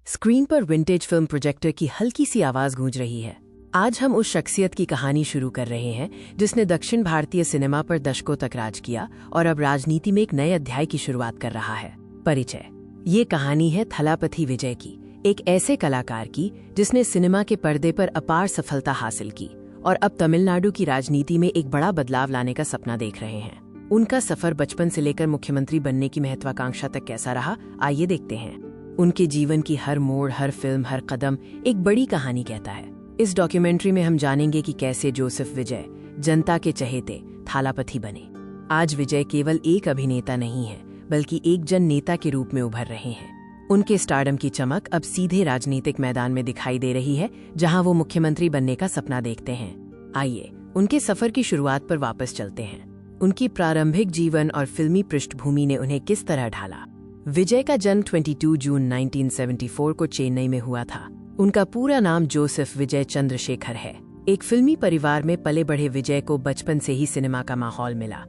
Screen पर vintage film projector की हल्की सी आवाज गूंज रही है। आज हम उस शख्सियत की कहानी शुरू कर रहे हैं जिसने दक्षिण भारतीय सिनेमा पर दशकों तक राज किया और अब राजनीति में एक नए अध्याय की शुरुआत कर रहा है। परिचय। ये कहानी है थलापथी विजय की, एक ऐसे कलाकार की जिसने सिनेमा के पर्दे पर अपार सफलता हासिल की और अब तमिलनाडु की राजनीति में एक बड़ा बदलाव लाने का सपना देख रहे हैं। उनका सफर बचपन से लेकर मुख्यमंत्री बनने की महत्वाकांक्षा तक कैसा रहा, आइए देखते हैं। उनके जीवन की हर मोड़, हर फिल्म, हर कदम एक बड़ी कहानी कहता है। इस डॉक्यूमेंट्री में हम जानेंगे कि कैसे जोसेफ विजय जनता के चहेते थालापथी बने। आज विजय केवल एक अभिनेता नहीं है, बल्कि एक जन नेता के रूप में उभर रहे हैं। उनके स्टारडम की चमक अब सीधे राजनीतिक मैदान में दिखाई दे रही है, जहां वो मुख्यमंत्री बनने का सपना देखते हैं। आइए उनके सफर की शुरुआत पर वापस चलते हैं। उनकी प्रारंभिक जीवन और फिल्मी पृष्ठभूमि ने उन्हें किस तरह ढाला। विजय का जन्म 22 जून 1974 को चेन्नई में हुआ था। उनका पूरा नाम जोसेफ विजय चंद्रशेखर है। एक फिल्मी परिवार में पले बढ़े विजय को बचपन से ही सिनेमा का माहौल मिला।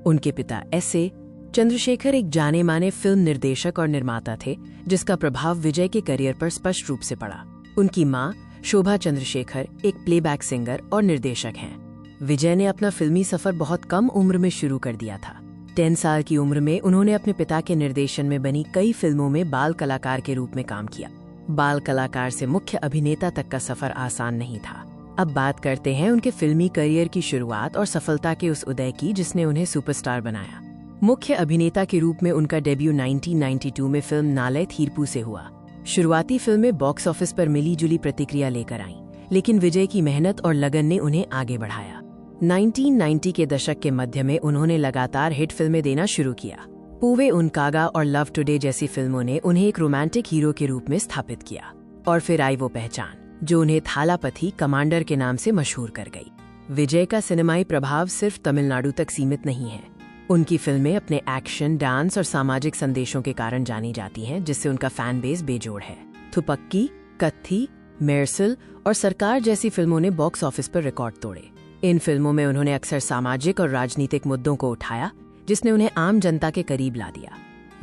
उनके पिता एस.ए. चंद्रशेखर एक जाने माने फिल्म निर्देशक और निर्माता थे, जिसका प्रभाव विजय के करियर पर स्पष्ट रूप से पड़ा। उनकी मां शोभा चंद्रशेखर एक प्लेबैक सिंगर और निर्देशक हैं। विजय ने अपना फिल्मी सफर बहुत कम उम्र में शुरू कर दिया था। 10 साल की उम्र में उन्होंने अपने पिता के निर्देशन में बनी कई फिल्मों में बाल कलाकार के रूप में काम किया। बाल कलाकार से मुख्य अभिनेता तक का सफर आसान नहीं था। अब बात करते हैं उनके फिल्मी करियर की शुरुआत और सफलता के उस उदय की जिसने उन्हें सुपरस्टार बनाया। मुख्य अभिनेता के रूप में उनका डेब्यू 1992 में फिल्म नालय थीरपू से हुआ। शुरुआती फिल्में बॉक्स ऑफिस पर मिली जुली प्रतिक्रिया लेकर आईं, लेकिन विजय की मेहनत और लगन ने उन्हें आगे बढ़ाया। 1990 के दशक के मध्य में उन्होंने लगातार हिट फिल्में देना शुरू किया। पूवे उनकागा और लव टुडे जैसी फिल्मों ने उन्हें एक रोमांटिक हीरो के रूप में स्थापित किया। और फिर आई वो पहचान जो उन्हें थालापथी कमांडर के नाम से मशहूर कर गई। विजय का सिनेमाई प्रभाव सिर्फ तमिलनाडु तक सीमित नहीं है। उनकी फिल्में अपने एक्शन, डांस और सामाजिक संदेशों के कारण जानी जाती हैं, जिससे उनका फैन बेस बेजोड़ है। थुपक्की, कत्थी, मेरसल और सरकार जैसी फिल्मों ने बॉक्स ऑफिस पर रिकॉर्ड तोड़े। इन फिल्मों में उन्होंने अक्सर सामाजिक और राजनीतिक मुद्दों को उठाया, जिसने उन्हें आम जनता के करीब ला दिया।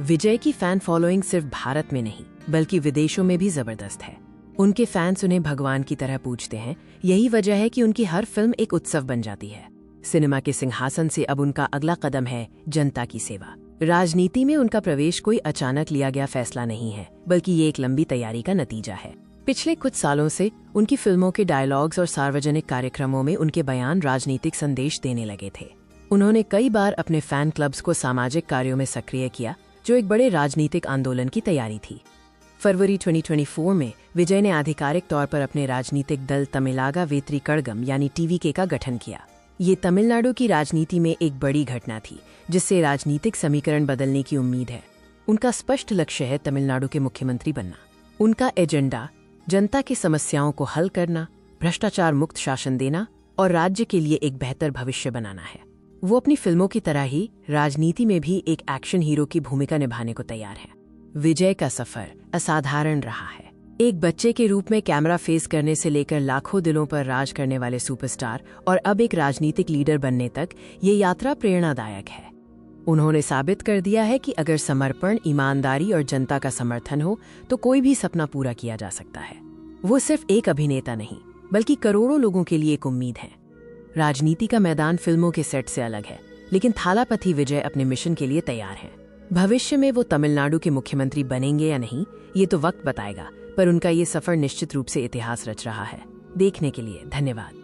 विजय की फैन फॉलोइंग सिर्फ भारत में नहीं, बल्कि विदेशों में भी जबरदस्त है। उनके फैंस उन्हें भगवान की तरह पूजते हैं। यही वजह है कि उनकी हर फिल्म एक उत्सव बन जाती है। सिनेमा के सिंहासन से अब उनका अगला कदम है जनता की सेवा। राजनीति में उनका प्रवेश कोई अचानक लिया गया फैसला नहीं है, बल्कि ये एक लंबी तैयारी का नतीजा है। पिछले कुछ सालों से उनकी फिल्मों के डायलॉग्स और सार्वजनिक कार्यक्रमों में उनके बयान राजनीतिक संदेश देने लगे थे। उन्होंने कई बार अपने फैन क्लब्स को सामाजिक कार्यों में सक्रिय किया, जो एक बड़े राजनीतिक आंदोलन की तैयारी थी। फरवरी 2024 में विजय ने आधिकारिक तौर पर अपने राजनीतिक दल तमिलागा वेत्री कड़गम यानी टीवीके का गठन किया। ये तमिलनाडु की राजनीति में एक बड़ी घटना थी, जिससे राजनीतिक समीकरण बदलने की उम्मीद है। उनका स्पष्ट लक्ष्य है तमिलनाडु के मुख्यमंत्री बनना। उनका एजेंडा जनता की समस्याओं को हल करना, भ्रष्टाचार मुक्त शासन देना और राज्य के लिए एक बेहतर भविष्य बनाना है। वो अपनी फिल्मों की तरह ही राजनीति में भी एक एक्शन हीरो की भूमिका निभाने को तैयार है। विजय का सफर असाधारण रहा है। एक बच्चे के रूप में कैमरा फेस करने से लेकर लाखों दिलों पर राज करने वाले सुपरस्टार और अब एक राजनीतिक लीडर बनने तक ये यात्रा प्रेरणादायक है। उन्होंने साबित कर दिया है कि अगर समर्पण, ईमानदारी और जनता का समर्थन हो तो कोई भी सपना पूरा किया जा सकता है। वो सिर्फ एक अभिनेता नहीं, बल्कि करोड़ों लोगों के लिए एक उम्मीद है। राजनीति का मैदान फिल्मों के सेट से अलग है, लेकिन थालापथी विजय अपने मिशन के लिए तैयार हैं। भविष्य में वो तमिलनाडु के मुख्यमंत्री बनेंगे या नहीं, ये तो वक्त बताएगा, पर उनका ये सफर निश्चित रूप से इतिहास रच रहा है। देखने के लिए धन्यवाद।